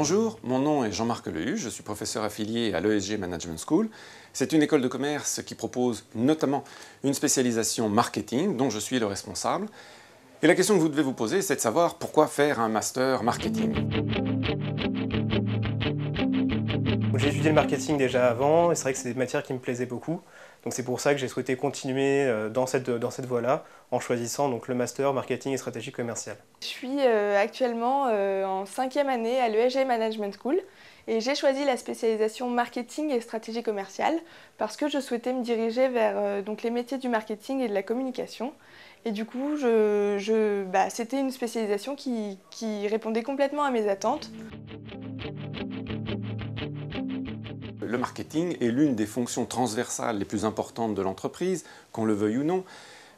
Bonjour, mon nom est Jean-Marc Lehu, je suis professeur affilié à l'ESG Management School. C'est une école de commerce qui propose notamment une spécialisation marketing dont je suis le responsable. Et la question que vous devez vous poser, c'est de savoir pourquoi faire un master marketing. J'ai étudié le marketing déjà avant et c'est vrai que c'est des matières qui me plaisaient beaucoup. Donc c'est pour ça que j'ai souhaité continuer dans cette voie-là en choisissant donc, le master marketing et stratégie commerciale. Je suis actuellement en 5e année à l'ESG Management School et j'ai choisi la spécialisation marketing et stratégie commerciale parce que je souhaitais me diriger vers donc les métiers du marketing et de la communication. Et du coup, c'était une spécialisation qui répondait complètement à mes attentes. Le marketing est l'une des fonctions transversales les plus importantes de l'entreprise, qu'on le veuille ou non.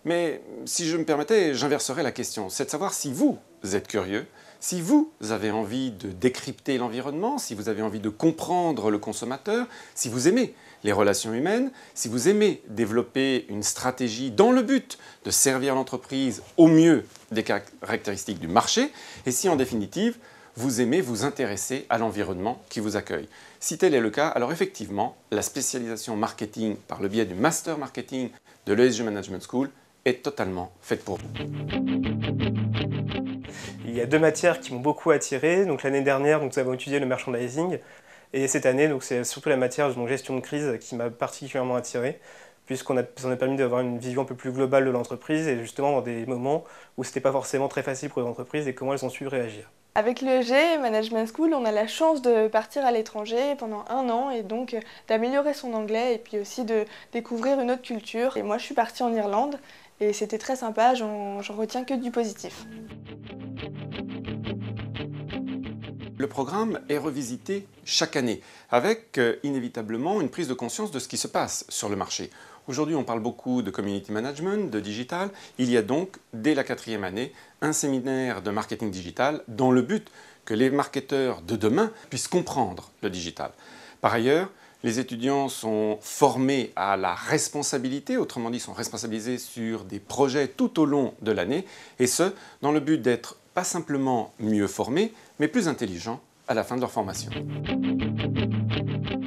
Mais si je me permettais, j'inverserais la question. C'est de savoir si vous êtes curieux, si vous avez envie de décrypter l'environnement, si vous avez envie de comprendre le consommateur, si vous aimez les relations humaines, si vous aimez développer une stratégie dans le but de servir l'entreprise au mieux des caractéristiques du marché, et si en définitive, vous aimez vous intéresser à l'environnement qui vous accueille. Si tel est le cas, alors effectivement, la spécialisation marketing par le biais du Master Marketing de l'ESG Management School est totalement faite pour vous. Il y a deux matières qui m'ont beaucoup attiré. Donc l'année dernière, nous avons étudié le merchandising et cette année, c'est surtout la matière de gestion de crise qui m'a particulièrement attiré puisqu'on a permis d'avoir une vision un peu plus globale de l'entreprise et justement dans des moments où ce n'était pas forcément très facile pour les entreprises et comment elles ont su réagir. Avec l'ESG Management School, on a la chance de partir à l'étranger pendant 1 an et donc d'améliorer son anglais et puis aussi de découvrir une autre culture. Et moi, je suis partie en Irlande et c'était très sympa, j'en retiens que du positif. Le programme est revisité chaque année, avec inévitablement une prise de conscience de ce qui se passe sur le marché. Aujourd'hui, on parle beaucoup de community management, de digital. Il y a donc, dès la 4e année, un séminaire de marketing digital dans le but que les marketeurs de demain puissent comprendre le digital. Par ailleurs, les étudiants sont formés à la responsabilité, autrement dit, sont responsabilisés sur des projets tout au long de l'année, et ce, dans le but d'être pas simplement mieux formés, mais plus intelligents à la fin de leur formation.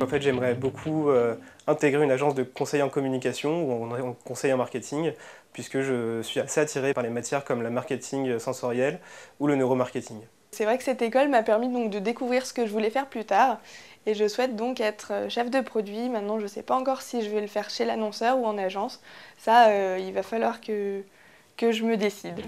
En fait, j'aimerais beaucoup intégrer une agence de conseil en communication ou en conseil en marketing, puisque je suis assez attiré par les matières comme le marketing sensoriel ou le neuromarketing. C'est vrai que cette école m'a permis donc de découvrir ce que je voulais faire plus tard et je souhaite donc être chef de produit. Maintenant, je ne sais pas encore si je vais le faire chez l'annonceur ou en agence. Ça, il va falloir que je me décide.